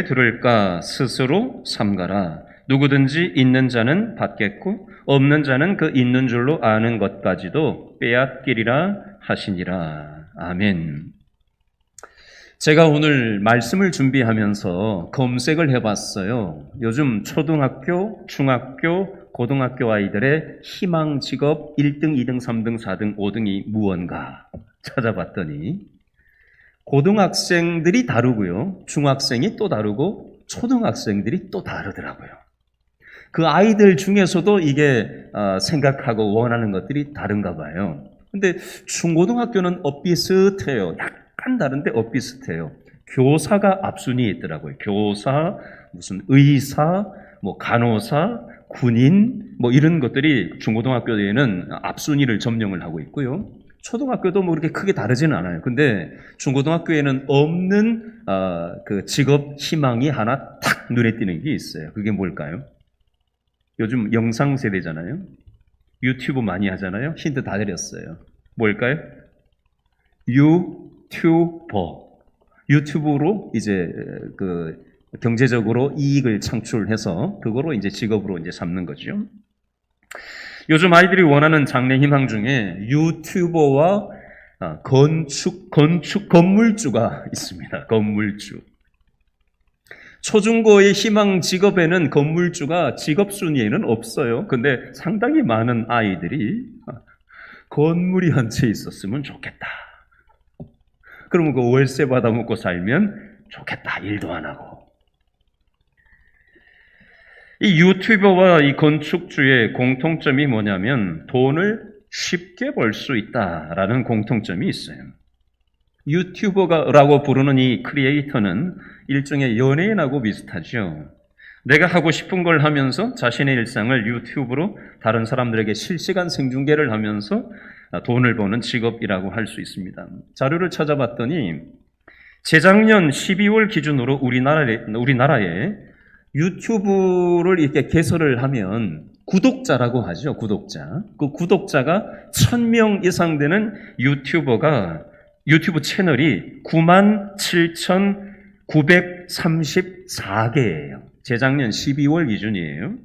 들을까 스스로 삼가라. 누구든지 있는 자는 받겠고 없는 자는 그 있는 줄로 아는 것까지도 빼앗기리라 하시니라. 아멘. 제가 오늘 말씀을 준비하면서 검색을 해봤어요. 요즘 초등학교, 중학교, 고등학교 아이들의 희망 직업 1등, 2등, 3등, 4등, 5등이 무언가 찾아봤더니 고등학생들이 다르고요. 중학생이 또 다르고 초등학생들이 또 다르더라고요. 그 아이들 중에서도 이게 생각하고 원하는 것들이 다른가 봐요. 근데 중고등학교는 비슷해요. 약간 다른데 비슷해요. 교사가 앞순위에 있더라고요. 교사, 무슨 의사, 뭐 간호사, 군인, 뭐 이런 것들이 중고등학교에는 앞순위를 점령을 하고 있고요. 초등학교도 뭐 그렇게 크게 다르지는 않아요. 근데 중고등학교에는 없는 그 직업 희망이 하나 탁 눈에 띄는 게 있어요. 그게 뭘까요? 요즘 영상 세대잖아요. 유튜브 많이 하잖아요. 힌트 다 드렸어요. 뭘까요? 유튜버. 유튜브로 이제 그 경제적으로 이익을 창출해서 그거로 이제 직업으로 이제 삼는 거죠. 요즘 아이들이 원하는 장래 희망 중에 유튜버와 건물주가 있습니다. 건물주. 초중고의 희망 직업에는 건물주가 직업 순위에는 없어요. 근데 상당히 많은 아이들이 건물이 한 채 있었으면 좋겠다. 그러면 그 월세 받아 먹고 살면 좋겠다. 일도 안 하고. 이 유튜버와 이 건축주의 공통점이 뭐냐면 돈을 쉽게 벌 수 있다라는 공통점이 있어요. 유튜버라고 부르는 이 크리에이터는 일종의 연예인하고 비슷하죠. 내가 하고 싶은 걸 하면서 자신의 일상을 유튜브로 다른 사람들에게 실시간 생중계를 하면서 돈을 버는 직업이라고 할 수 있습니다. 자료를 찾아봤더니 재작년 12월 기준으로 우리나라에 유튜브를 이렇게 개설을 하면 구독자라고 하죠. 구독자. 그 구독자가 1000명 이상 되는 유튜브 채널이 97,934개예요. 재작년 12월 기준이에요.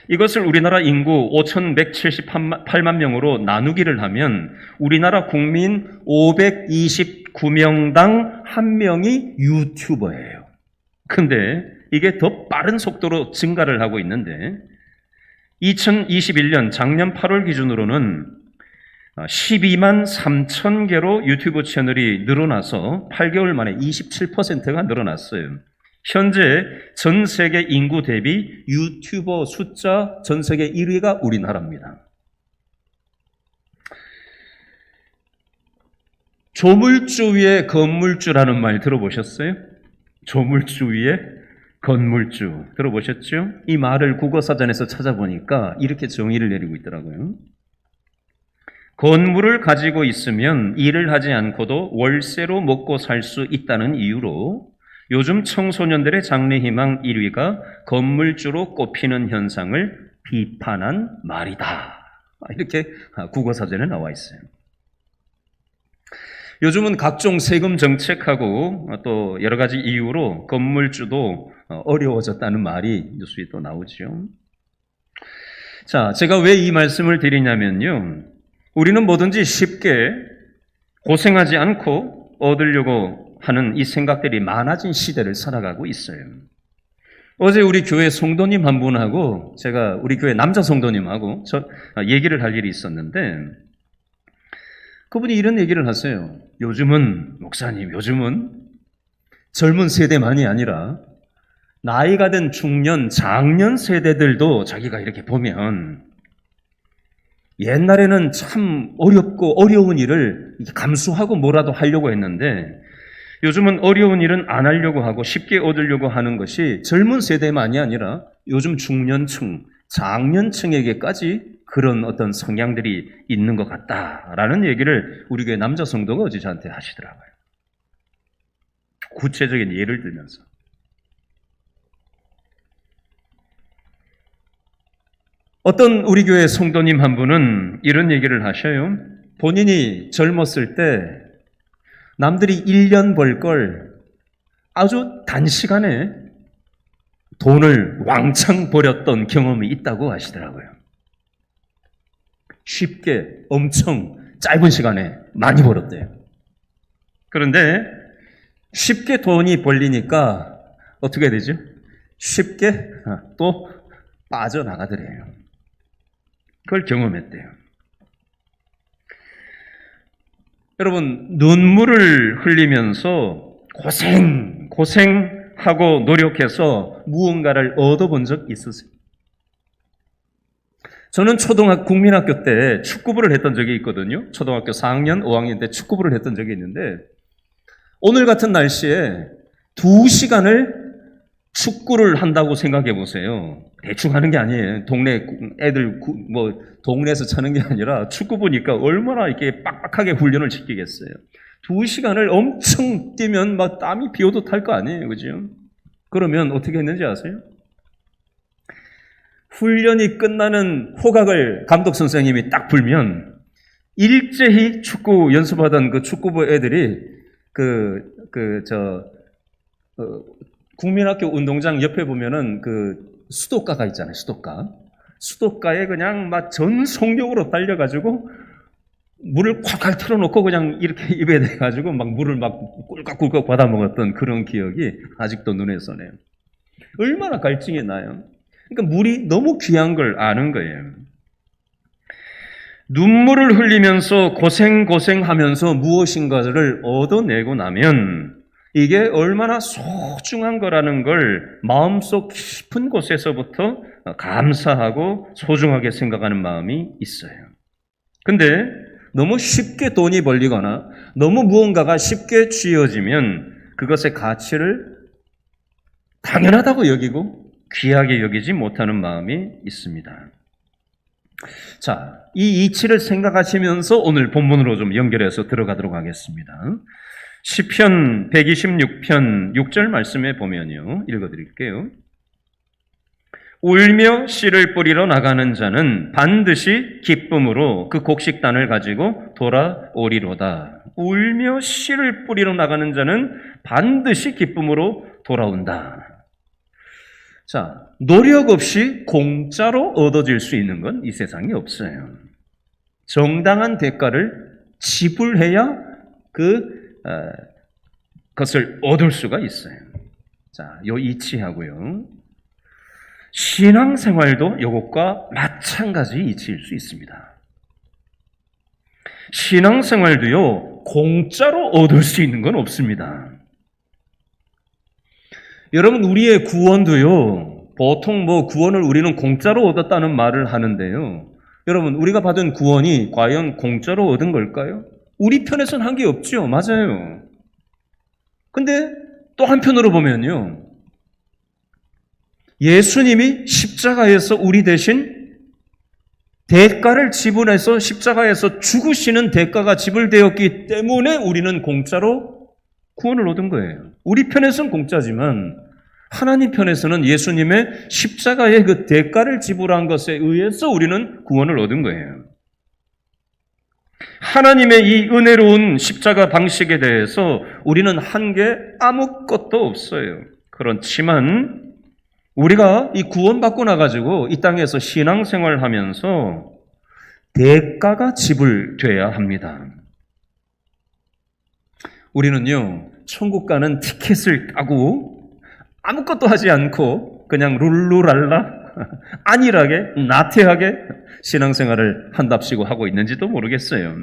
이것을 우리나라 인구 5,178만 명으로 나누기를 하면 우리나라 국민 529명당 1명이 유튜버예요. 근데 이게 더 빠른 속도로 증가를 하고 있는데 2021년 작년 8월 기준으로는 12만 3천 개로 유튜브 채널이 늘어나서 8개월 만에 27%가 늘어났어요. 현재 전 세계 인구 대비 유튜버 숫자 전 세계 1위가 우리나라입니다. 조물주 위에 건물주라는 말 들어보셨어요? 조물주 위에 건물주 들어보셨죠? 이 말을 국어사전에서 찾아보니까 이렇게 정의를 내리고 있더라고요. 건물을 가지고 있으면 일을 하지 않고도 월세로 먹고 살 수 있다는 이유로 요즘 청소년들의 장래 희망 1위가 건물주로 꼽히는 현상을 비판한 말이다. 이렇게 국어사전에 나와 있어요. 요즘은 각종 세금 정책하고 또 여러 가지 이유로 건물주도 어려워졌다는 말이 뉴스에 또 나오죠. 자, 제가 왜 이 말씀을 드리냐면요. 우리는 뭐든지 쉽게 고생하지 않고 얻으려고 하는 이 생각들이 많아진 시대를 살아가고 있어요. 어제 우리 교회 성도님 한 분하고 제가 우리 교회 남자 성도님하고 얘기를 할 일이 있었는데 그분이 이런 얘기를 하세요. 목사님, 요즘은 젊은 세대만이 아니라 나이가 든 중년, 장년 세대들도 자기가 이렇게 보면 옛날에는 참 어렵고 어려운 일을 감수하고 뭐라도 하려고 했는데 요즘은 어려운 일은 안 하려고 하고 쉽게 얻으려고 하는 것이 젊은 세대만이 아니라 요즘 중년층, 장년층에게까지 그런 어떤 성향들이 있는 것 같다라는 얘기를 우리 교회 남자 성도가 어제 저한테 하시더라고요. 구체적인 예를 들면서. 어떤 우리 교회 성도님 한 분은 이런 얘기를 하셔요. 본인이 젊었을 때 남들이 1년 벌 걸 아주 단시간에 돈을 왕창 벌였던 경험이 있다고 하시더라고요. 쉽게 엄청 짧은 시간에 많이 벌었대요. 그런데 쉽게 돈이 벌리니까 어떻게 되죠? 쉽게 또 빠져나가더래요. 그걸 경험했대요. 여러분, 눈물을 흘리면서 고생하고 노력해서 무언가를 얻어본 적 있으세요? 저는 국민학교 때 축구부를 했던 적이 있거든요. 초등학교 4학년, 5학년 때 축구부를 했던 적이 있는데 오늘 같은 날씨에 2시간을 축구를 한다고 생각해 보세요. 대충 하는 게 아니에요. 동네 애들 동네에서 차는 게 아니라 축구 보니까 얼마나 이렇게 빡빡하게 훈련을 시키겠어요. 2시간을 엄청 뛰면 막 땀이 비오도 탈 거 아니에요. 그죠? 그러면 어떻게 했는지 아세요? 훈련이 끝나는 호각을 감독 선생님이 딱 불면 일제히 축구 연습하던 그 축구부 애들이 국민학교 운동장 옆에 보면은 수도가가 있잖아요. 수도가에 그냥 막 전 속력으로 달려가지고 물을 콱콱 틀어놓고 그냥 이렇게 입에 대가지고 막 물을 막 꿀꺽꿀꺽 받아 먹었던 그런 기억이 아직도 눈에 선해요. 얼마나 갈증이 나요. 그러니까 물이 너무 귀한 걸 아는 거예요. 눈물을 흘리면서 고생하면서 무엇인가를 얻어내고 나면 이게 얼마나 소중한 거라는 걸 마음속 깊은 곳에서부터 감사하고 소중하게 생각하는 마음이 있어요. 근데 너무 쉽게 돈이 벌리거나 너무 무언가가 쉽게 쥐어지면 그것의 가치를 당연하다고 여기고 귀하게 여기지 못하는 마음이 있습니다. 자, 이 이치를 생각하시면서 오늘 본문으로 좀 연결해서 들어가도록 하겠습니다. 시편 126편 6절 말씀에 보면요. 읽어드릴게요. 울며 씨를 뿌리러 나가는 자는 반드시 기쁨으로 그 곡식단을 가지고 돌아오리로다. 울며 씨를 뿌리러 나가는 자는 반드시 기쁨으로 돌아온다. 자, 노력 없이 공짜로 얻어질 수 있는 건 이 세상에 없어요. 정당한 대가를 지불해야 그것을 얻을 수가 있어요. 자, 요 이치하고요. 신앙생활도 이것과 마찬가지 이치일 수 있습니다. 신앙생활도요, 공짜로 얻을 수 있는 건 없습니다. 여러분, 우리의 구원도요, 보통 구원을 우리는 공짜로 얻었다는 말을 하는데요. 여러분, 우리가 받은 구원이 과연 공짜로 얻은 걸까요? 우리 편에서는 한 게 없죠. 맞아요. 근데 또 한편으로 보면요. 예수님이 십자가에서 우리 대신 대가를 지불해서 십자가에서 죽으시는 대가가 지불되었기 때문에 우리는 공짜로 구원을 얻은 거예요. 우리 편에서는 공짜지만 하나님 편에서는 예수님의 십자가의 그 대가를 지불한 것에 의해서 우리는 구원을 얻은 거예요. 하나님의 이 은혜로운 십자가 방식에 대해서 우리는 한 게 아무것도 없어요. 그렇지만 우리가 이 구원받고 나가지고 이 땅에서 신앙생활 하면서 대가가 지불돼야 합니다. 우리는요, 천국 가는 티켓을 따고 아무것도 하지 않고 그냥 룰루랄라 안일하게 나태하게 신앙생활을 한답시고 하고 있는지도 모르겠어요.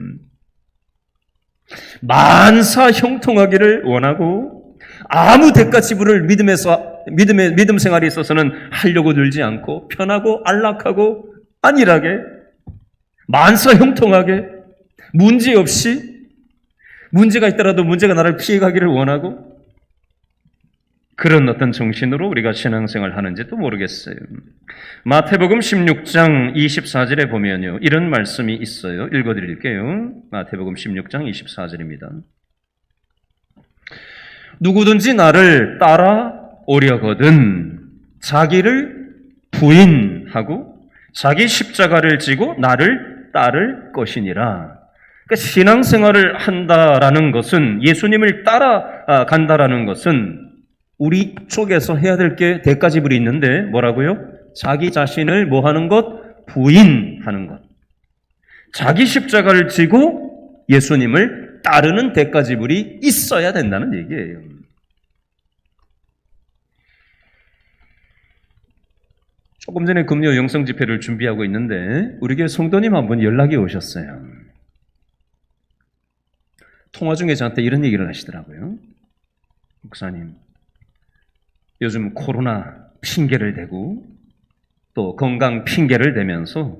만사 형통하기를 원하고 아무 대가 지불을 믿음 생활에 있어서는 하려고 들지 않고 편하고 안락하고 안일하게 만사 형통하게 문제 없이 문제가 있더라도 문제가 나를 피해가기를 원하고 그런 어떤 정신으로 우리가 신앙생활 하는지도 모르겠어요. 마태복음 16장 24절에 보면요. 이런 말씀이 있어요. 읽어드릴게요. 마태복음 16장 24절입니다. 누구든지 나를 따라오려거든 자기를 부인하고 자기 십자가를 지고 나를 따를 것이니라. 그러니까 신앙생활을 한다라는 것은 예수님을 따라간다라는 것은 우리 쪽에서 해야 될 게 대가지불이 있는데 뭐라고요? 자기 자신을 뭐 하는 것? 부인하는 것. 자기 십자가를 지고 예수님을 따르는 대가지불이 있어야 된다는 얘기예요. 조금 전에 금요 영성 집회를 준비하고 있는데 우리 교회 성도님 한 분 연락이 오셨어요. 통화 중에 저한테 이런 얘기를 하시더라고요. 목사님, 요즘 코로나 핑계를 대고 또 건강 핑계를 대면서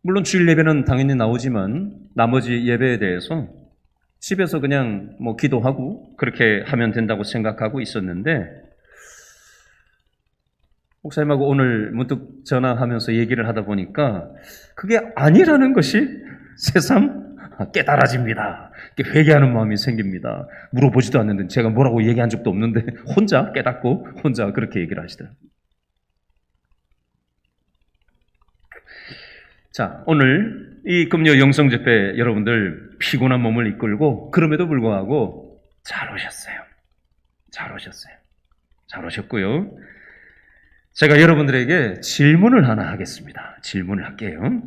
물론 주일 예배는 당연히 나오지만 나머지 예배에 대해서 집에서 그냥 뭐 기도하고 그렇게 하면 된다고 생각하고 있었는데 목사님하고 오늘 문득 전화하면서 얘기를 하다 보니까 그게 아니라는 것이 새삼 깨달아집니다. 회개하는 마음이 생깁니다. 물어보지도 않는데 제가 뭐라고 얘기한 적도 없는데 혼자 깨닫고 혼자 그렇게 얘기를 하시더라고요. 자, 오늘 이 금요 영성 집회 여러분들 피곤한 몸을 이끌고 그럼에도 불구하고 잘 오셨어요. 잘 오셨어요. 잘 오셨고요. 제가 여러분들에게 질문을 하나 하겠습니다. 질문을 할게요.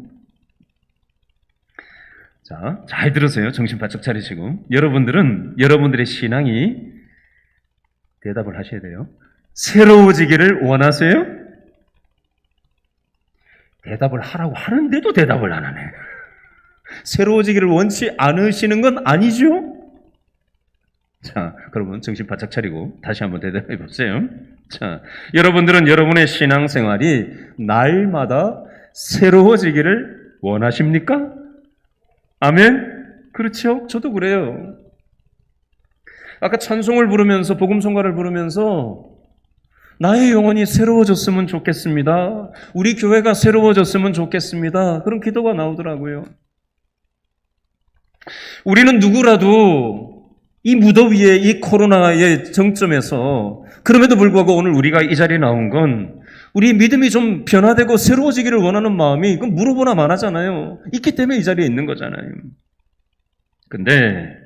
자, 잘 들으세요. 정신 바짝 차리시고. 여러분들은 여러분들의 신앙이 대답을 하셔야 돼요. 새로워지기를 원하세요? 대답을 하라고 하는데도 대답을 안 하네. 새로워지기를 원치 않으시는 건 아니죠? 자, 그러면 정신 바짝 차리고 다시 한번 대답해 보세요. 자, 여러분들은 여러분의 신앙생활이 날마다 새로워지기를 원하십니까? 아멘? 그렇죠? 저도 그래요. 아까 찬송을 부르면서 복음성가를 부르면서 나의 영혼이 새로워졌으면 좋겠습니다. 우리 교회가 새로워졌으면 좋겠습니다. 그런 기도가 나오더라고요. 우리는 누구라도 이 무더위에 이 코로나의 정점에서 그럼에도 불구하고 오늘 우리가 이 자리에 나온 건 우리 믿음이 좀 변화되고 새로워지기를 원하는 마음이 그건 물어보나 마나잖아요. 있기 때문에 이 자리에 있는 거잖아요. 근데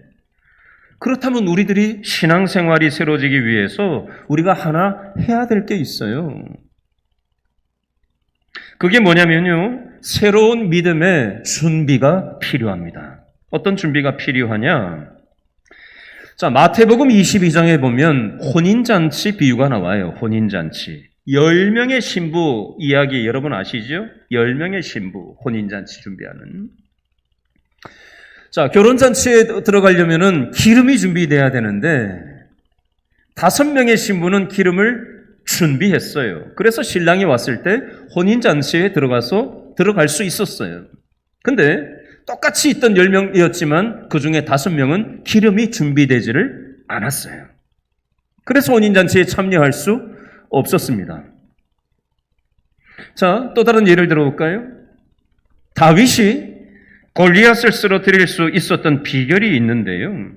그렇다면 우리들이 신앙생활이 새로워지기 위해서 우리가 하나 해야 될 게 있어요. 그게 뭐냐면요. 새로운 믿음의 준비가 필요합니다. 어떤 준비가 필요하냐? 자, 마태복음 22장에 보면 혼인잔치 비유가 나와요. 혼인잔치. 10명의 신부 이야기 여러분 아시죠? 10명의 신부 혼인잔치 준비하는. 자, 결혼잔치에 들어가려면은 기름이 준비돼야 되는데 5명의 신부는 기름을 준비했어요. 그래서 신랑이 왔을 때 혼인잔치에 들어갈 수 있었어요. 근데 똑같이 있던 10명이었지만 그 중에 5명은 기름이 준비되지를 않았어요. 그래서 혼인잔치에 참여할 수 없었습니다. 자, 또 다른 예를 들어볼까요? 다윗이 골리앗을 쓰러뜨릴 수 있었던 비결이 있는데요.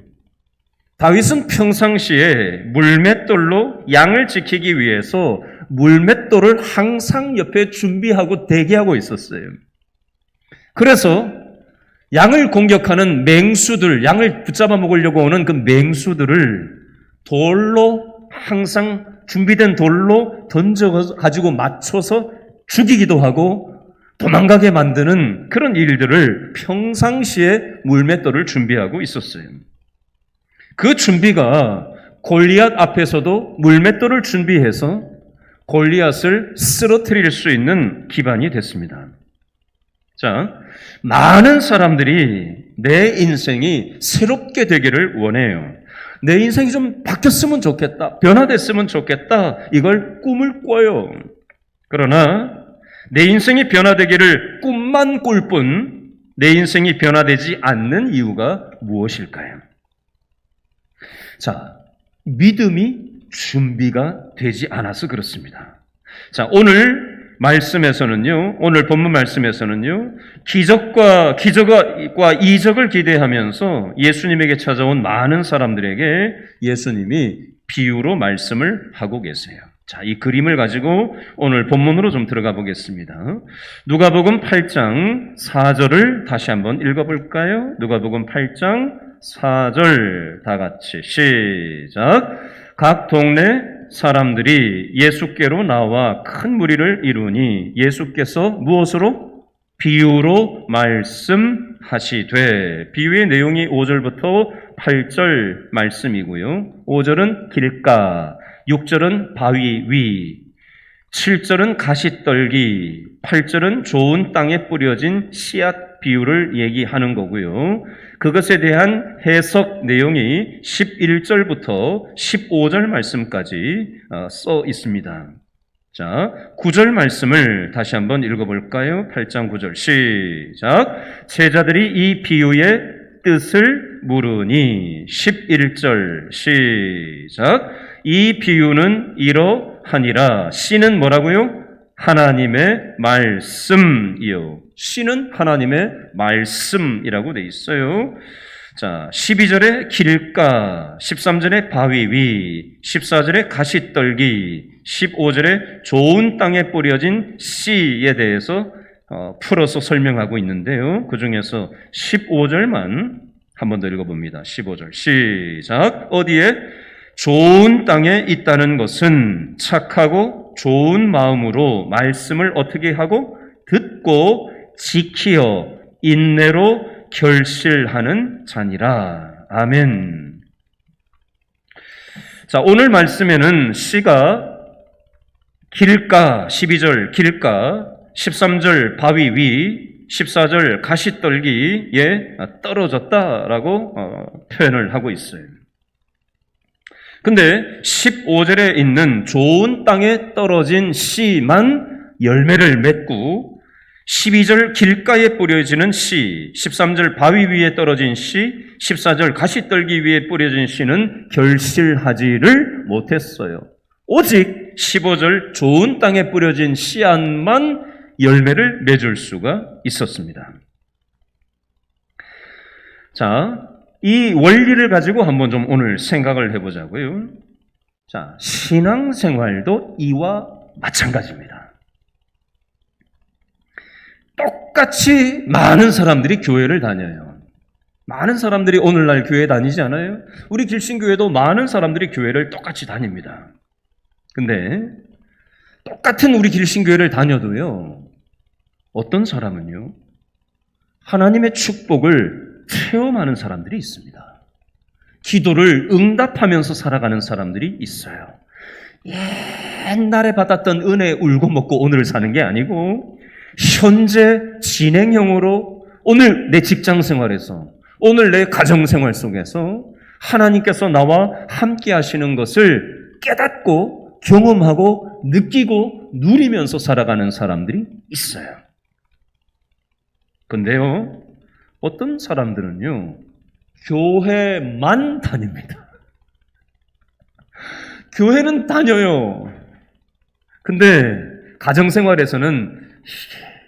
다윗은 평상시에 물맷돌로 양을 지키기 위해서 물맷돌을 항상 옆에 준비하고 대기하고 있었어요. 그래서 양을 공격하는 맹수들, 양을 붙잡아 먹으려고 오는 그 맹수들을 돌로 항상 준비된 돌로 던져가지고 맞춰서 죽이기도 하고 도망가게 만드는 그런 일들을 평상시에 물맷돌을 준비하고 있었어요. 그 준비가 골리앗 앞에서도 물맷돌을 준비해서 골리앗을 쓰러뜨릴 수 있는 기반이 됐습니다. 자, 많은 사람들이 내 인생이 새롭게 되기를 원해요. 내 인생이 좀 바뀌었으면 좋겠다, 변화됐으면 좋겠다, 이걸 꿈을 꿔요. 그러나 내 인생이 변화되기를 꿈만 꿀 뿐 내 인생이 변화되지 않는 이유가 무엇일까요? 자, 믿음이 준비가 되지 않아서 그렇습니다. 자, 오늘 본문 말씀에서는요, 기적과 이적을 기대하면서 예수님에게 찾아온 많은 사람들에게 예수님이 비유로 말씀을 하고 계세요. 자, 이 그림을 가지고 오늘 본문으로 좀 들어가 보겠습니다. 누가복음 8장 4절을 다시 한번 읽어볼까요? 누가복음 8장 4절 다 같이 시작. 각 동네 사람들이 예수께로 나와 큰 무리를 이루니 예수께서 무엇으로? 비유로 말씀하시되. 비유의 내용이 5절부터 8절 말씀이고요. 5절은 길가, 6절은 바위 위, 7절은 가시떨기, 8절은 좋은 땅에 뿌려진 씨앗 비유를 얘기하는 거고요. 그것에 대한 해석 내용이 11절부터 15절 말씀까지 써 있습니다. 자, 9절 말씀을 다시 한번 읽어볼까요? 8장 9절 시작. 제자들이 이 비유의 뜻을 물으니 11절 시작. 이 비유는 이러하니라. 씨는 뭐라고요? 하나님의 말씀이요. 씨는 하나님의 말씀이라고 돼 있어요. 자, 12절에 길가, 13절에 바위 위, 14절에 가시떨기, 15절에 좋은 땅에 뿌려진 씨에 대해서 풀어서 설명하고 있는데요. 그 중에서 15절만 한 번 더 읽어봅니다. 15절 시작. 어디에? 좋은 땅에 있다는 것은 착하고 좋은 마음으로 말씀을 어떻게 하고? 듣고 지키어 인내로 결실하는 자니라. 아멘. 자, 오늘 말씀에는 씨가 길가, 12절 길가, 13절 바위 위, 14절 가시떨기에 떨어졌다라고 표현을 하고 있어요. 근데 15절에 있는 좋은 땅에 떨어진 씨만 열매를 맺고 12절 길가에 뿌려지는 씨, 13절 바위 위에 떨어진 씨, 14절 가시떨기 위에 뿌려진 씨는 결실하지를 못했어요. 오직 15절 좋은 땅에 뿌려진 씨앗만 열매를 맺을 수가 있었습니다. 자, 이 원리를 가지고 한번 좀 오늘 생각을 해보자고요. 자, 신앙생활도 이와 마찬가지입니다. 똑같이 많은 사람들이 교회를 다녀요. 많은 사람들이 오늘날 교회 다니지 않아요? 우리 길신교회도 많은 사람들이 교회를 똑같이 다닙니다. 근데 똑같은 우리 길신교회를 다녀도요, 어떤 사람은요, 하나님의 축복을 체험하는 사람들이 있습니다. 기도를 응답하면서 살아가는 사람들이 있어요. 옛날에 받았던 은혜 울고 먹고 오늘을 사는 게 아니고 현재 진행형으로 오늘 내 직장 생활에서, 오늘 내 가정 생활 속에서 하나님께서 나와 함께 하시는 것을 깨닫고 경험하고 느끼고 누리면서 살아가는 사람들이 있어요. 근데요, 어떤 사람들은요, 교회만 다닙니다. 교회는 다녀요. 근데 가정생활에서는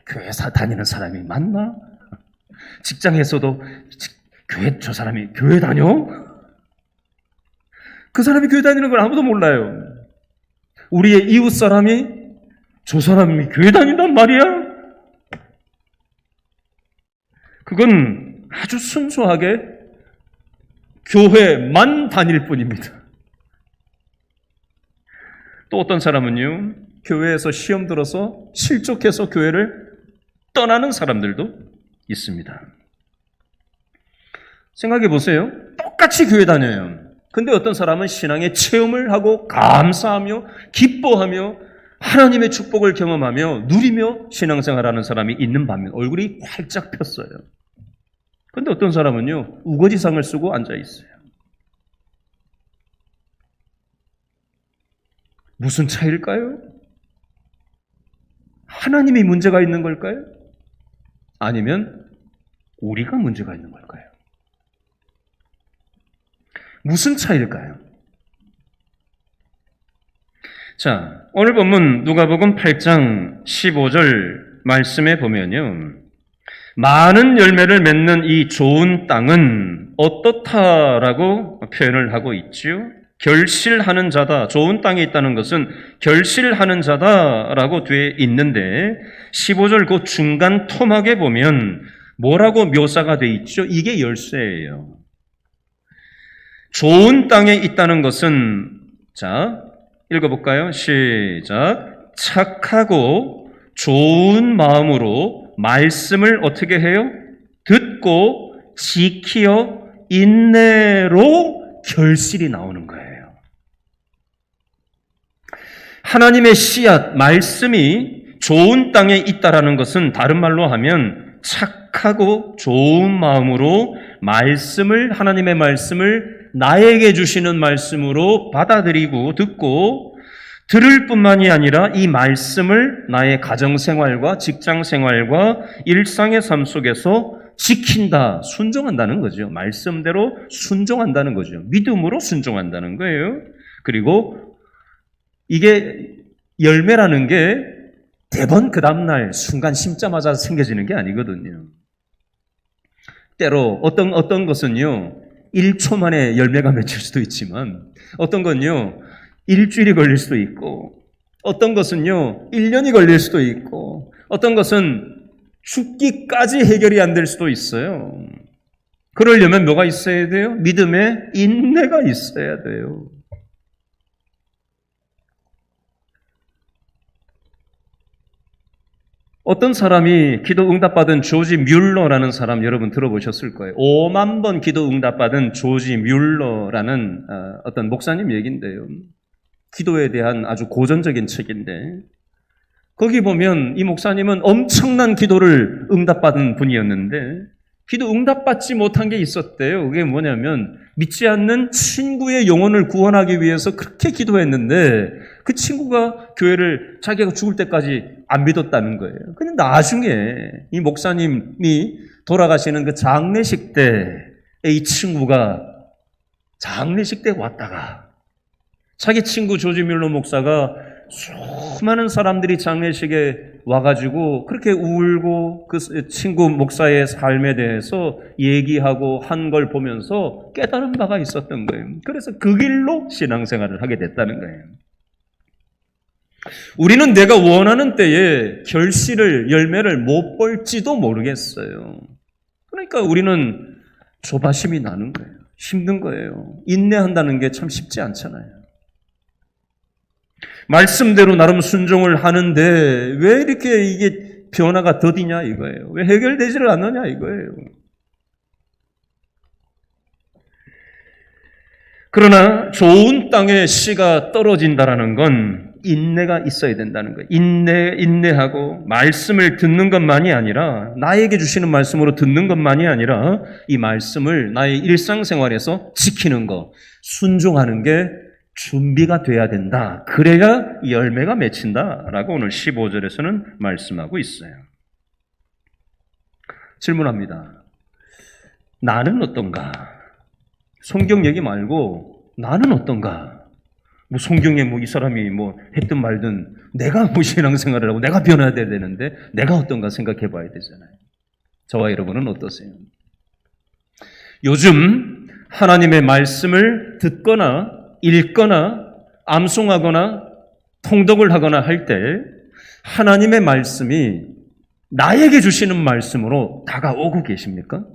교회 다니는 사람이 맞나? 직장에서도 저 사람이 교회 다녀? 그 사람이 교회 다니는 걸 아무도 몰라요. 우리의 이웃 사람이 저 사람이 교회 다닌단 말이야? 그건 아주 순수하게 교회만 다닐 뿐입니다. 또 어떤 사람은요, 교회에서 시험 들어서 실족해서 교회를 떠나는 사람들도 있습니다. 생각해 보세요. 똑같이 교회 다녀요. 근데 어떤 사람은 신앙의 체험을 하고 감사하며 기뻐하며 하나님의 축복을 경험하며 누리며 신앙생활하는 사람이 있는 반면 얼굴이 활짝 폈어요. 근데 어떤 사람은요, 우거지상을 쓰고 앉아 있어요. 무슨 차이일까요? 하나님이 문제가 있는 걸까요? 아니면 우리가 문제가 있는 걸까요? 무슨 차이일까요? 자, 오늘 본문 누가복음 8장 15절 말씀에 보면요, 많은 열매를 맺는 이 좋은 땅은 어떻다라고 표현을 하고 있죠? 결실하는 자다. 좋은 땅에 있다는 것은 결실하는 자다라고 되어 있는데 15절 그 중간 토막에 보면 뭐라고 묘사가 되어 있죠? 이게 열쇠예요. 좋은 땅에 있다는 것은 자, 읽어볼까요? 시작. 착하고 좋은 마음으로 말씀을 어떻게 해요? 듣고 지키어 인내로 결실이 나오는 거예요. 하나님의 씨앗, 말씀이 좋은 땅에 있다라는 것은 다른 말로 하면 착하고 좋은 마음으로 말씀을, 하나님의 말씀을 나에게 주시는 말씀으로 받아들이고 듣고 들을 뿐만이 아니라 이 말씀을 나의 가정생활과 직장생활과 일상의 삶 속에서 지킨다, 순종한다는 거죠. 말씀대로 순종한다는 거죠. 믿음으로 순종한다는 거예요. 그리고 이게 열매라는 게 대번 그 다음날 순간 심자마자 생겨지는 게 아니거든요. 때로 어떤 것은요 1초 만에 열매가 맺힐 수도 있지만 어떤 건요 일주일이 걸릴 수도 있고 어떤 것은요 1년이 걸릴 수도 있고 어떤 것은 죽기까지 해결이 안 될 수도 있어요. 그러려면 뭐가 있어야 돼요? 믿음의 인내가 있어야 돼요. 어떤 사람이 기도 응답받은 조지 뮬러라는 사람 여러분 들어보셨을 거예요. 5만 번 기도 응답받은 조지 뮬러라는 어떤 목사님 얘기인데요. 기도에 대한 아주 고전적인 책인데 거기 보면 이 목사님은 엄청난 기도를 응답받은 분이었는데 기도 응답받지 못한 게 있었대요. 그게 뭐냐면 믿지 않는 친구의 영혼을 구원하기 위해서 그렇게 기도했는데 그 친구가 교회를 자기가 죽을 때까지 안 믿었다는 거예요. 근데 나중에 이 목사님이 돌아가시는 그 장례식 때에 이 친구가 장례식 때 왔다가 자기 친구 조지 뮬러 목사가 수많은 사람들이 장례식에 와가지고 그렇게 울고 그 친구 목사의 삶에 대해서 얘기하고 한 걸 보면서 깨달은 바가 있었던 거예요. 그래서 그 길로 신앙생활을 하게 됐다는 거예요. 우리는 내가 원하는 때에 결실을, 열매를 못 볼지도 모르겠어요. 그러니까 우리는 조바심이 나는 거예요. 힘든 거예요. 인내한다는 게 참 쉽지 않잖아요. 말씀대로 나름 순종을 하는데 왜 이렇게 이게 변화가 더디냐 이거예요. 왜 해결되지를 않느냐 이거예요. 그러나 좋은 땅에 씨가 떨어진다라는 건 인내가 있어야 된다는 거예요. 인내하고 말씀을 듣는 것만이 아니라 나에게 주시는 말씀으로 듣는 것만이 아니라 이 말씀을 나의 일상생활에서 지키는 것, 순종하는 게 준비가 돼야 된다. 그래야 열매가 맺힌다라고 오늘 15절에서는 말씀하고 있어요. 질문합니다. 나는 어떤가? 성경 얘기 말고 나는 어떤가? 뭐 성경에 뭐 이 사람이 뭐 했든 말든 내가 뭐 신앙생활을 하고 내가 변화해야 되는데 내가 어떤가 생각해 봐야 되잖아요. 저와 여러분은 어떠세요? 요즘 하나님의 말씀을 듣거나 읽거나 암송하거나 통독을 하거나 할 때 하나님의 말씀이 나에게 주시는 말씀으로 다가오고 계십니까?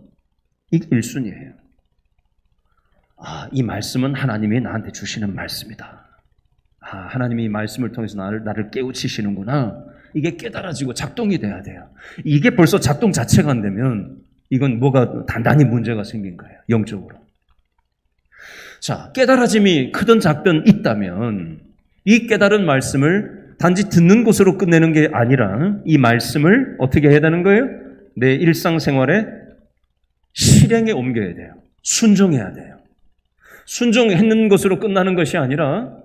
이게 1순위예요. 이 말씀은 하나님이 나한테 주시는 말씀이다. 하나님이 이 말씀을 통해서 나를 깨우치시는구나. 이게 깨달아지고 작동이 돼야 돼요. 이게 벌써 작동 자체가 안 되면 이건 뭐가 단단히 문제가 생긴 거예요. 영적으로. 자, 깨달아짐이 크든 작든 있다면 이 깨달은 말씀을 단지 듣는 것으로 끝내는 게 아니라 이 말씀을 어떻게 해야 되는 거예요? 내 일상생활에 실행에 옮겨야 돼요. 순종해야 돼요. 순종했는 것으로 끝나는 것이 아니라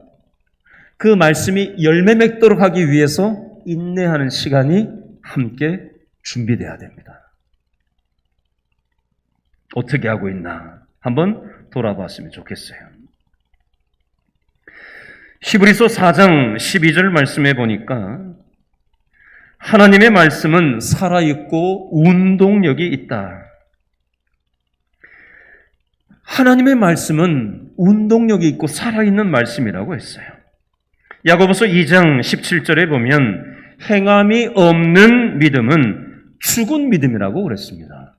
그 말씀이 열매 맺도록 하기 위해서 인내하는 시간이 함께 준비돼야 됩니다. 어떻게 하고 있나? 한번 돌아봤으면 좋겠어요. 히브리서 4장 12절 말씀해 보니까 하나님의 말씀은 살아있고 운동력이 있다. 하나님의 말씀은 운동력이 있고 살아있는 말씀이라고 했어요. 야고보서 2장 17절에 보면 행함이 없는 믿음은 죽은 믿음이라고 그랬습니다.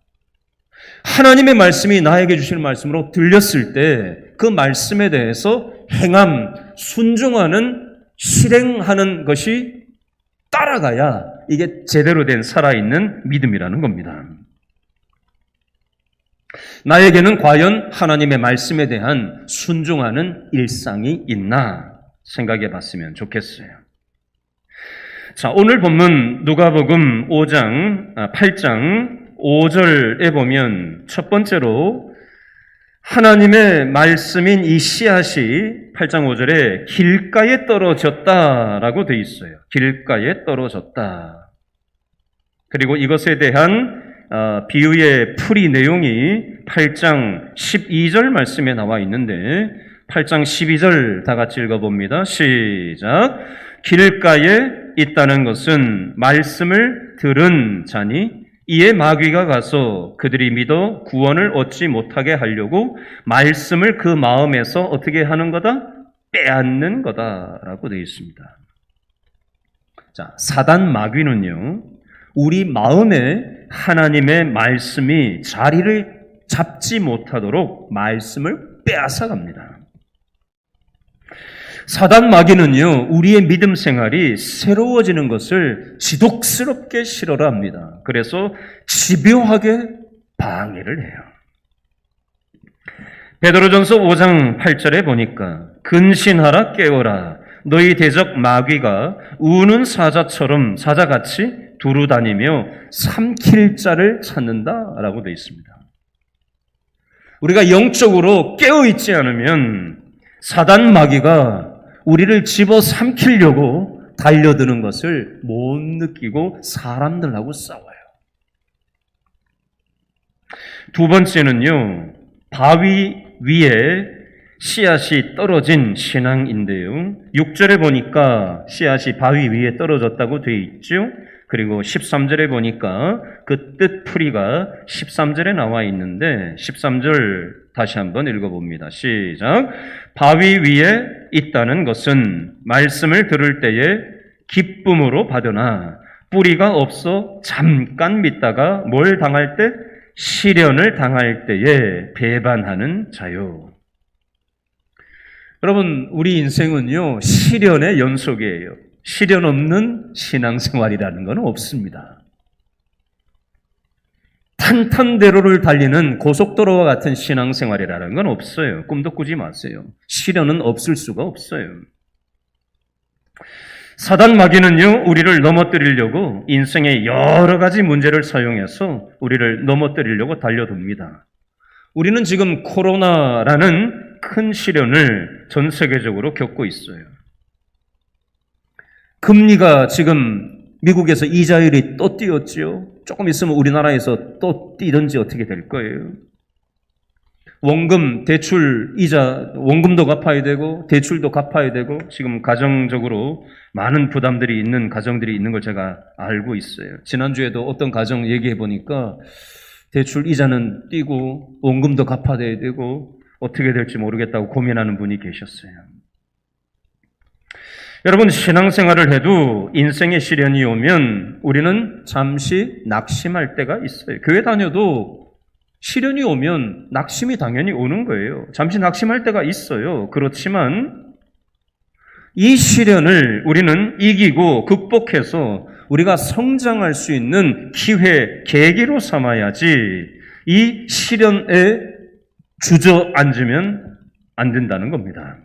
하나님의 말씀이 나에게 주시는 말씀으로 들렸을 때 그 말씀에 대해서 행함, 순종하는, 실행하는 것이 따라가야 이게 제대로 된 살아있는 믿음이라는 겁니다. 나에게는 과연 하나님의 말씀에 대한 순종하는 일상이 있나 생각해 봤으면 좋겠어요. 자, 오늘 본문 누가복음 8장 5절에 보면 첫 번째로 하나님의 말씀인 이 씨앗이 8장 5절에 길가에 떨어졌다라고 되어 있어요. 길가에 떨어졌다. 그리고 이것에 대한 비유의 풀이 내용이 8장 12절 말씀에 나와 있는데 8장 12절 다 같이 읽어봅니다. 시작. 길가에 있다는 것은 말씀을 들은 자니 이에 마귀가 가서 그들이 믿어 구원을 얻지 못하게 하려고 말씀을 그 마음에서 어떻게 하는 거다? 빼앗는 거다라고 되어 있습니다. 자, 사단 마귀는요, 우리 마음에 하나님의 말씀이 자리를 잡지 못하도록 말씀을 빼앗아 갑니다. 사단 마귀는요, 우리의 믿음 생활이 새로워지는 것을 지독스럽게 싫어라 합니다. 그래서 집요하게 방해를 해요. 베드로전서 5장 8절에 보니까 근신하라 깨어라 너희 대적 마귀가 우는 사자같이 두루 다니며 삼킬 자를 찾는다라고 되어 있습니다. 우리가 영적으로 깨어있지 않으면 사단 마귀가 우리를 집어삼키려고 달려드는 것을 못 느끼고 사람들하고 싸워요. 두 번째는요, 바위 위에 씨앗이 떨어진 신앙인데요. 6절에 보니까 씨앗이 바위 위에 떨어졌다고 되어 있죠. 그리고 13절에 보니까 그 뜻풀이가 13절에 나와 있는데 13절 다시 한번 읽어봅니다. 시작. 바위 위에 있다는 것은 말씀을 들을 때에 기쁨으로 받으나 뿌리가 없어 잠깐 믿다가 뭘 당할 때? 시련을 당할 때에 배반하는 자요. 여러분, 우리 인생은요, 시련의 연속이에요. 시련 없는 신앙생활이라는 건 없습니다. 탄탄대로를 달리는 고속도로와 같은 신앙생활이라는 건 없어요. 꿈도 꾸지 마세요. 시련은 없을 수가 없어요. 사단 마귀는요, 우리를 넘어뜨리려고 인생의 여러 가지 문제를 사용해서 우리를 넘어뜨리려고 달려듭니다. 우리는 지금 코로나라는 큰 시련을 전 세계적으로 겪고 있어요. 금리가 지금 미국에서 이자율이 또 뛰었지요. 조금 있으면 우리나라에서 또 뛰든지 어떻게 될 거예요. 원금, 대출, 이자, 원금도 갚아야 되고 대출도 갚아야 되고 지금 가정적으로 많은 부담들이 있는 가정들이 있는 걸 제가 알고 있어요. 지난주에도 어떤 가정 얘기해 보니까 대출 이자는 뛰고 원금도 갚아야 되고 어떻게 될지 모르겠다고 고민하는 분이 계셨어요. 여러분, 신앙생활을 해도 인생의 시련이 오면 우리는 잠시 낙심할 때가 있어요. 교회 다녀도 시련이 오면 낙심이 당연히 오는 거예요. 잠시 낙심할 때가 있어요. 그렇지만 이 시련을 우리는 이기고 극복해서 우리가 성장할 수 있는 기회, 계기로 삼아야지 이 시련에 주저앉으면 안 된다는 겁니다.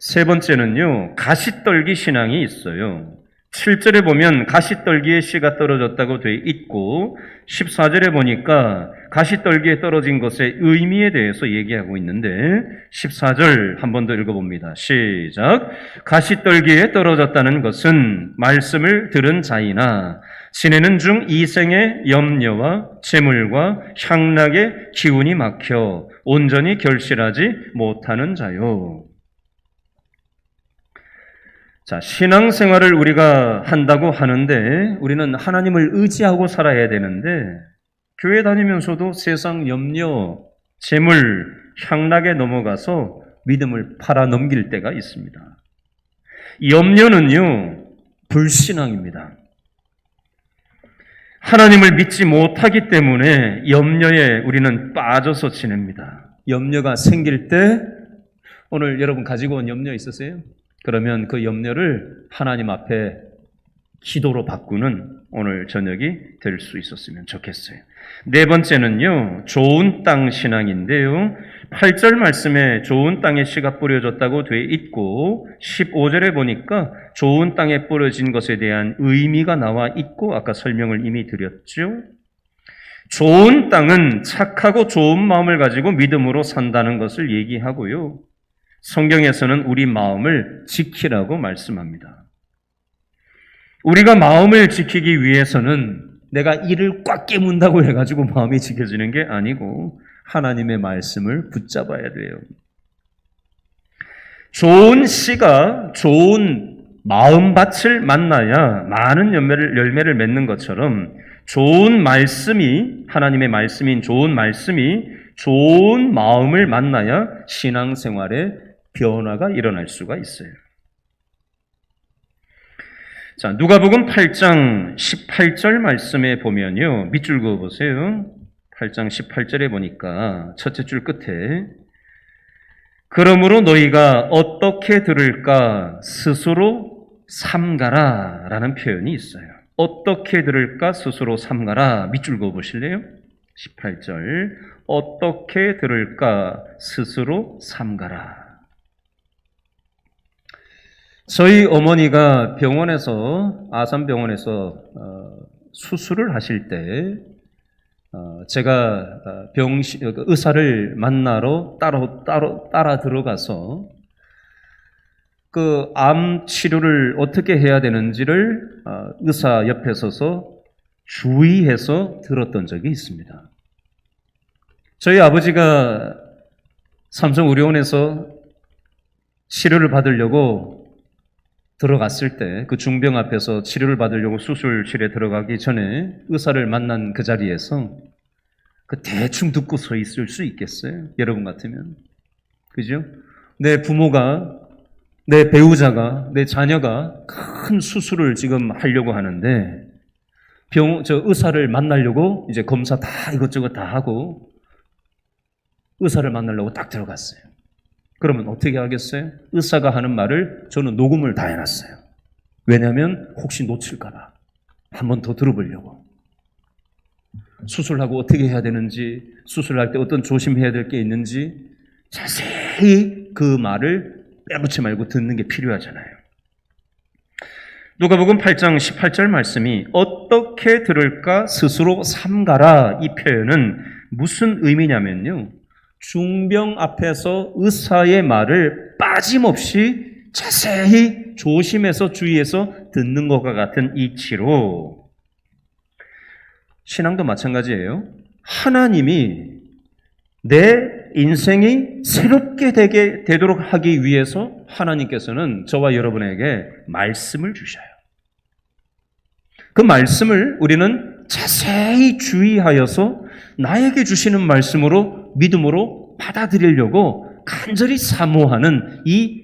세 번째는요, 가시떨기 신앙이 있어요. 7절에 보면 가시떨기에 씨가 떨어졌다고 돼 있고 14절에 보니까 가시떨기에 떨어진 것의 의미에 대해서 얘기하고 있는데 14절 한 번 더 읽어봅니다. 시작. 가시떨기에 떨어졌다는 것은 말씀을 들은 자이나 지내는 중 이생의 염려와 재물과 향락의 기운이 막혀 온전히 결실하지 못하는 자요. 자, 신앙생활을 우리가 한다고 하는데 우리는 하나님을 의지하고 살아야 되는데 교회 다니면서도 세상 염려, 재물, 향락에 넘어가서 믿음을 팔아넘길 때가 있습니다. 염려는요, 불신앙입니다. 하나님을 믿지 못하기 때문에 염려에 우리는 빠져서 지냅니다. 염려가 생길 때 오늘 여러분 가지고 온 염려 있으세요? 그러면 그 염려를 하나님 앞에 기도로 바꾸는 오늘 저녁이 될 수 있었으면 좋겠어요. 네 번째는요, 좋은 땅 신앙인데요. 8절 말씀에 좋은 땅에 씨가 뿌려졌다고 돼 있고 15절에 보니까 좋은 땅에 뿌려진 것에 대한 의미가 나와 있고 아까 설명을 이미 드렸죠. 좋은 땅은 착하고 좋은 마음을 가지고 믿음으로 산다는 것을 얘기하고요. 성경에서는 우리 마음을 지키라고 말씀합니다. 우리가 마음을 지키기 위해서는 내가 이를 꽉 깨문다고 해가지고 마음이 지켜지는 게 아니고 하나님의 말씀을 붙잡아야 돼요. 좋은 씨가 좋은 마음밭을 만나야 많은 열매를 맺는 것처럼 좋은 말씀이, 하나님의 말씀인 좋은 말씀이 좋은 마음을 만나야 신앙생활에 변화가 일어날 수가 있어요. 자, 누가복음 8장 18절 말씀에 보면요. 밑줄 그어 보세요. 8장 18절에 보니까 첫째 줄 끝에 그러므로 너희가 어떻게 들을까 스스로 삼가라 라는 표현이 있어요. 어떻게 들을까 스스로 삼가라. 밑줄 그어 보실래요? 18절 어떻게 들을까 스스로 삼가라. 저희 어머니가 병원에서 아산병원에서 수술을 하실 때 제가 의사를 만나러 따라 들어가서 그 암 치료를 어떻게 해야 되는지를 의사 옆에 서서 주의해서 들었던 적이 있습니다. 저희 아버지가 삼성의료원에서 치료를 받으려고 들어갔을 때 그 중병 앞에서 치료를 받으려고 수술실에 들어가기 전에 의사를 만난 그 자리에서 그 대충 듣고 서 있을 수 있겠어요? 여러분 같으면. 그죠? 내 부모가, 내 배우자가, 내 자녀가 큰 수술을 지금 하려고 하는데 의사를 만나려고 이제 검사 다 이것저것 다 하고 의사를 만나려고 딱 들어갔어요. 그러면 어떻게 하겠어요? 의사가 하는 말을 저는 녹음을 다 해놨어요. 왜냐하면 혹시 놓칠까봐 한 번 더 들어보려고. 수술하고 어떻게 해야 되는지, 수술할 때 어떤 조심해야 될 게 있는지 자세히 그 말을 빼놓지 말고 듣는 게 필요하잖아요. 누가복음 8장 18절 말씀이 어떻게 들을까 스스로 삼가라 이 표현은 무슨 의미냐면요. 중병 앞에서 의사의 말을 빠짐없이 자세히 조심해서 주의해서 듣는 것과 같은 이치로 신앙도 마찬가지예요. 하나님이 내 인생이 새롭게 되도록 하기 위해서 하나님께서는 저와 여러분에게 말씀을 주셔요. 그 말씀을 우리는 자세히 주의하여서 나에게 주시는 말씀으로 믿음으로 받아들이려고 간절히 사모하는 이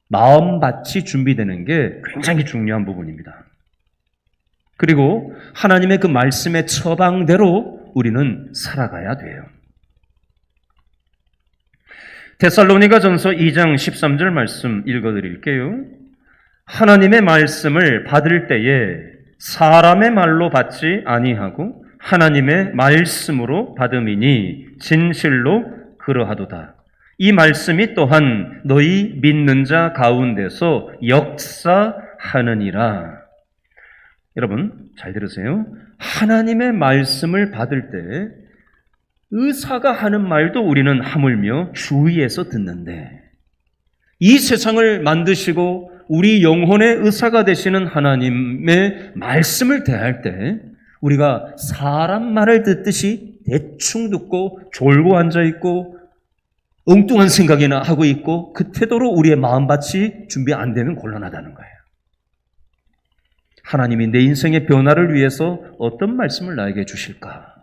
마음밭이 준비되는 게 굉장히 중요한 부분입니다. 그리고 하나님의 그 말씀의 처방대로 우리는 살아가야 돼요. 데살로니가전서 2장 13절 말씀 읽어드릴게요. 하나님의 말씀을 받을 때에 사람의 말로 받지 아니하고 하나님의 말씀으로 받음이니 진실로 그러하도다. 이 말씀이 또한 너희 믿는 자 가운데서 역사하느니라. 여러분 잘 들으세요. 하나님의 말씀을 받을 때 의사가 하는 말도 우리는 하물며 주의해서 듣는데 이 세상을 만드시고 우리 영혼의 의사가 되시는 하나님의 말씀을 대할 때 우리가 사람 말을 듣듯이 대충 듣고 졸고 앉아있고 엉뚱한 생각이나 하고 있고 그 태도로 우리의 마음밭이 준비 안 되면 곤란하다는 거예요. 하나님이 내 인생의 변화를 위해서 어떤 말씀을 나에게 주실까?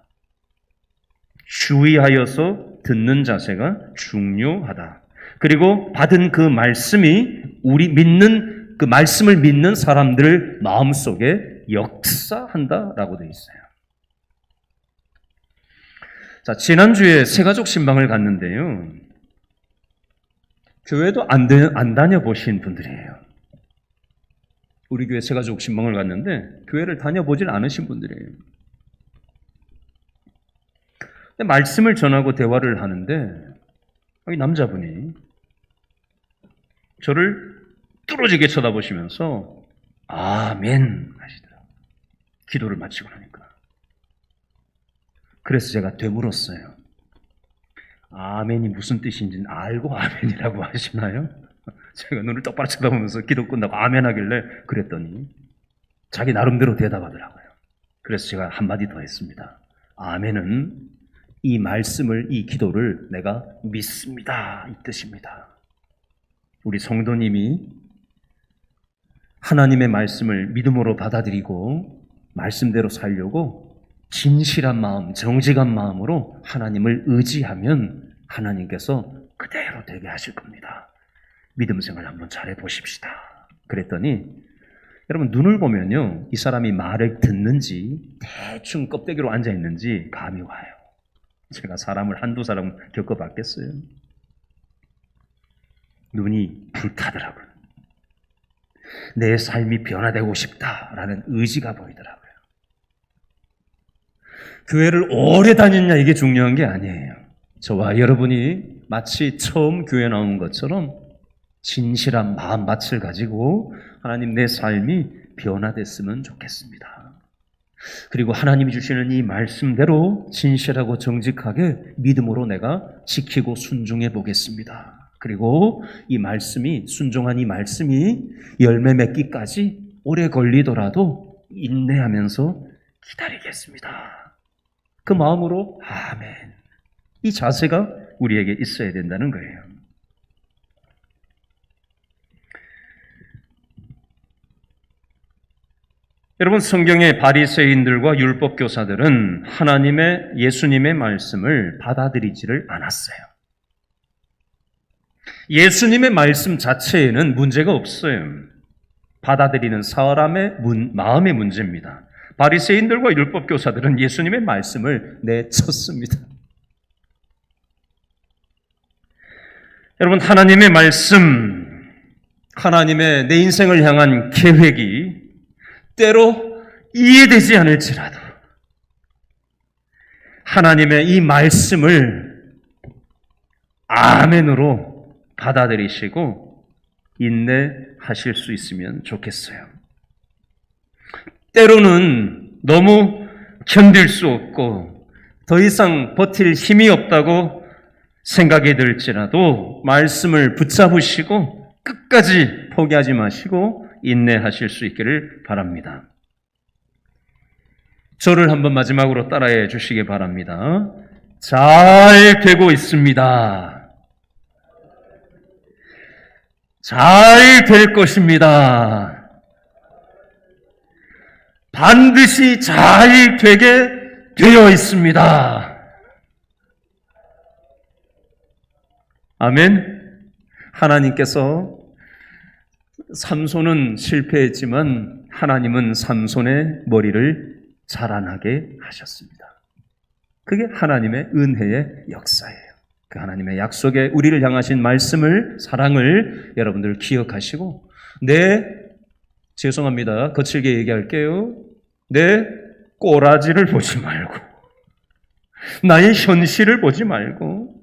주의하여서 듣는 자세가 중요하다. 그리고 받은 그 말씀이 우리 믿는 그 말씀을 믿는 사람들 마음속에 역사한다라고 되어 있어요. 자, 지난주에 새가족 신방을 갔는데요. 교회도 안 다녀보신 분들이에요. 우리 교회 새가족 신방을 갔는데 교회를 다녀보질 않으신 분들이에요. 근데 말씀을 전하고 대화를 하는데 이 남자분이 저를 뚫어지게 쳐다보시면서 아멘 하시더라고요. 기도를 마치고 나니까. 그래서 제가 되물었어요. 아멘이 무슨 뜻인지는 알고 아멘이라고 하시나요? 제가 눈을 똑바로 쳐다보면서 기도 끝나고 아멘 하길래 그랬더니 자기 나름대로 대답하더라고요. 그래서 제가 한마디 더 했습니다. 아멘은 이 말씀을, 이 기도를 내가 믿습니다, 이 뜻입니다. 우리 성도님이 하나님의 말씀을 믿음으로 받아들이고 말씀대로 살려고 진실한 마음, 정직한 마음으로 하나님을 의지하면 하나님께서 그대로 되게 하실 겁니다. 믿음 생활 한번 잘해 보십시다. 그랬더니 여러분 눈을 보면요, 이 사람이 말을 듣는지 대충 껍데기로 앉아 있는지 감이 와요. 제가 사람을 한두 사람 겪어봤겠어요. 눈이 불타더라고요. 내 삶이 변화되고 싶다라는 의지가 보이더라고요. 교회를 오래 다녔냐 이게 중요한 게 아니에요. 저와 여러분이 마치 처음 교회 나온 것처럼 진실한 마음밭을 가지고 하나님 내 삶이 변화됐으면 좋겠습니다. 그리고 하나님이 주시는 이 말씀대로 진실하고 정직하게 믿음으로 내가 지키고 순종해 보겠습니다. 그리고 이 말씀이, 순종한 이 말씀이 열매 맺기까지 오래 걸리더라도 인내하면서 기다리겠습니다. 그 마음으로 아멘, 이 자세가 우리에게 있어야 된다는 거예요. 여러분, 성경의 바리새인들과 율법 교사들은 예수님의 말씀을 받아들이지를 않았어요. 예수님의 말씀 자체에는 문제가 없어요. 받아들이는 사람의 마음의 문제입니다. 바리새인들과 율법 교사들은 예수님의 말씀을 내쳤습니다. 여러분, 하나님의 말씀, 하나님의 내 인생을 향한 계획이 때로 이해되지 않을지라도 하나님의 이 말씀을 아멘으로 받아들이시고 인내하실 수 있으면 좋겠어요. 때로는 너무 견딜 수 없고 더 이상 버틸 힘이 없다고 생각이 들지라도 말씀을 붙잡으시고 끝까지 포기하지 마시고 인내하실 수 있기를 바랍니다. 저를 한번 마지막으로 따라해 주시기 바랍니다. 잘 되고 있습니다. 잘 될 것입니다. 반드시 잘 되게 되어 있습니다. 아멘. 하나님께서 삼손은 실패했지만 하나님은 삼손의 머리를 자라나게 하셨습니다. 그게 하나님의 은혜의 역사예요. 그 하나님의 약속에 우리를 향하신 말씀을, 사랑을 여러분들 기억하시고 죄송합니다. 거칠게 얘기할게요. 내 꼬라지를 보지 말고 나의 현실을 보지 말고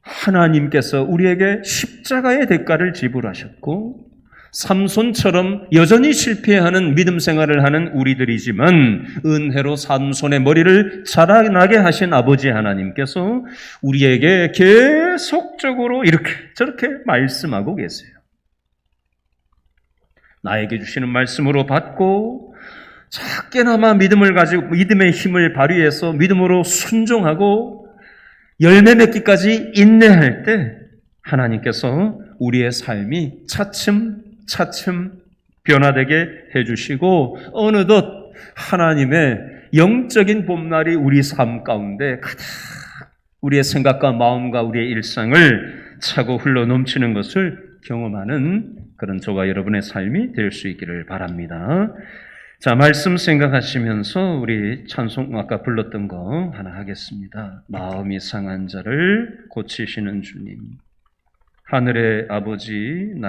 하나님께서 우리에게 십자가의 대가를 지불하셨고 삼손처럼 여전히 실패하는 믿음 생활을 하는 우리들이지만 은혜로 삼손의 머리를 자라나게 하신 아버지 하나님께서 우리에게 계속적으로 이렇게 저렇게 말씀하고 계세요. 나에게 주시는 말씀으로 받고 작게나마 믿음을 가지고 믿음의 힘을 발휘해서 믿음으로 순종하고 열매 맺기까지 인내할 때 하나님께서 우리의 삶이 차츰 변화되게 해주시고 어느덧 하나님의 영적인 봄날이 우리 삶 가운데 가득 우리의 생각과 마음과 우리의 일상을 차고 흘러 넘치는 것을 경험하는 그런 저와 여러분의 삶이 될 수 있기를 바랍니다. 자, 말씀 생각하시면서 우리 찬송 아까 불렀던 거 하나 하겠습니다. 마음이 상한 자를 고치시는 주님, 하늘의 아버지